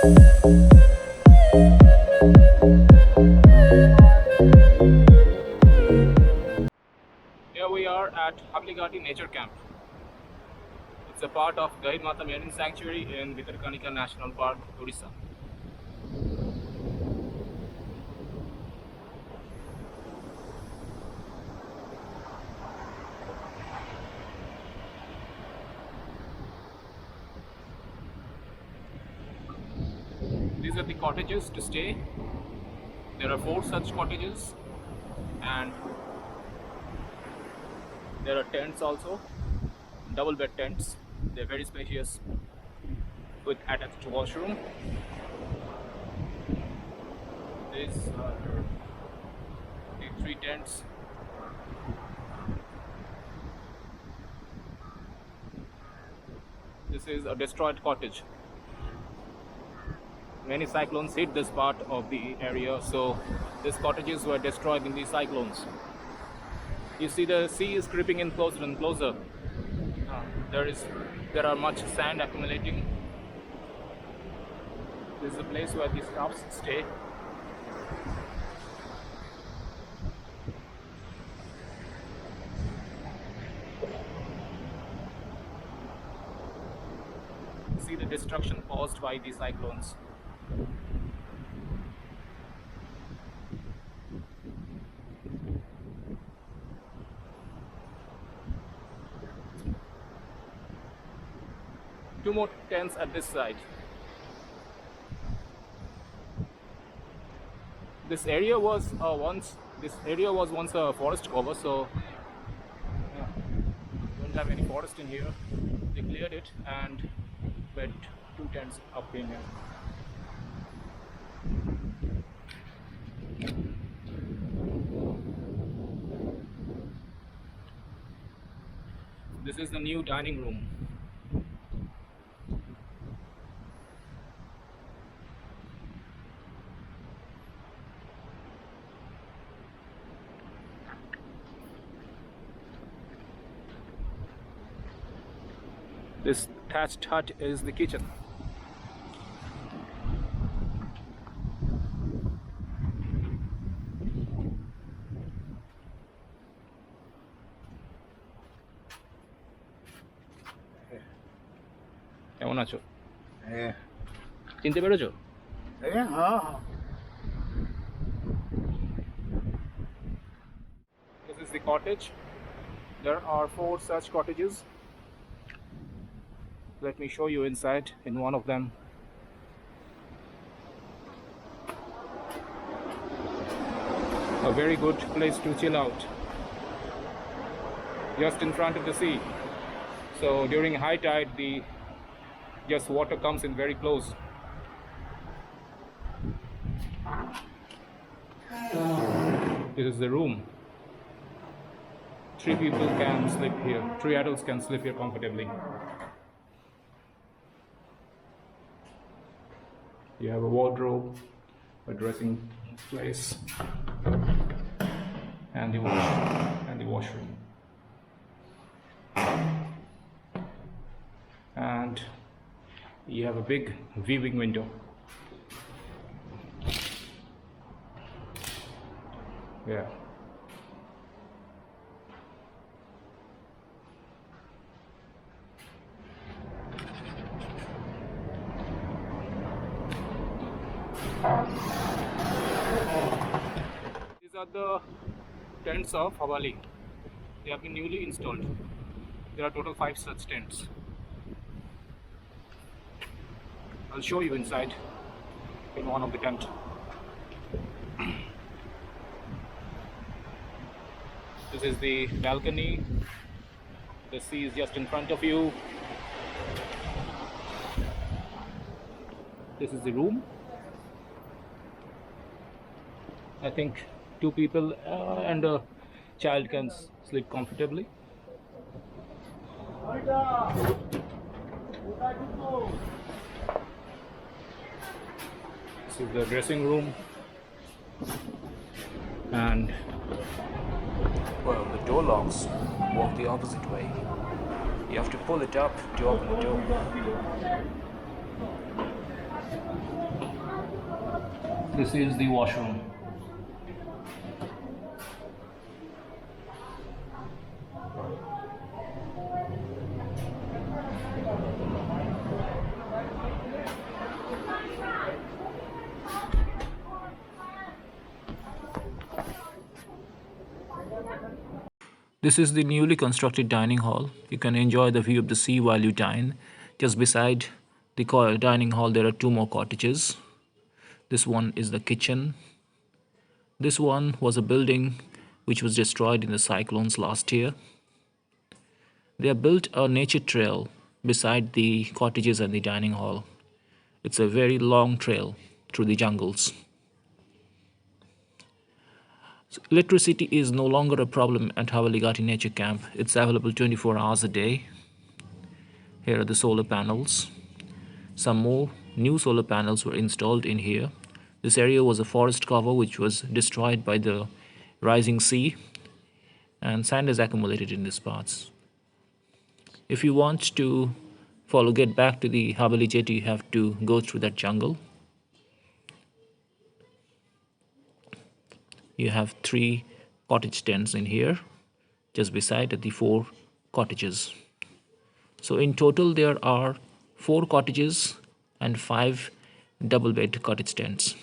Here we are at Habalikhati Nature Camp. It's a part of Gahirmatha Marine Sanctuary in Bhitarkanika National Park, Odisha. These are the cottages to stay. There are 4 such cottages, and there are tents also, double bed tents. They're very spacious with attached washroom. These are the 3 tents. This is a destroyed cottage. Many cyclones hit this part of the area, so these cottages were destroyed in these cyclones. You see the sea is creeping in closer and closer. There are much sand accumulating. This is the place where the staffs stay. See the destruction caused by the cyclones. Two more tents at this side. This area was once a forest cover, so don't have any forest in here. They cleared it and put 2 tents up in here. This is the new dining room. This thatched hut is the kitchen. কেমন আছো? চিনতে পেরেছো? This is the cottage. There are 4 such cottages. Let me show you inside in one of them. A very good place to chill out, just in front of the sea. So during high tide, the water comes in very close. This is the room. 3 people can sleep here. 3 adults can sleep here comfortably. You have a wardrobe, a dressing place, and the washroom. And you have a big viewing window. Yeah. These are the tents of Habali. They have been newly installed. There are total 5 such tents. I'll show you inside in one of the tents. This is the balcony. The sea is just in front of you. This is the room. I think 2 people and a child can sleep comfortably. This is the dressing room, and well, the door locks. Walk the opposite way. You have to pull it up to open the door. This is the washroom. This is the newly constructed dining hall. You can enjoy the view of the sea while you dine. Just beside the dining hall, there are two more cottages. This one is the kitchen. This one was a building which was destroyed in the cyclones last year. They have built a nature trail beside the cottages and the dining hall. It's a very long trail through the jungles. So electricity is no longer a problem at Habalikhati Nature Camp. It's available 24 hours a day. Here are the solar panels. Some more new solar panels were installed in here. This area was a forest cover which was destroyed by the rising sea, and sand is accumulated in these parts. If you want to get back to the Habali jetty, you have to go through that jungle. You have 3 cottage tents in here, just beside the 4 cottages. So in total there are 4 cottages and 5 double bed cottage tents.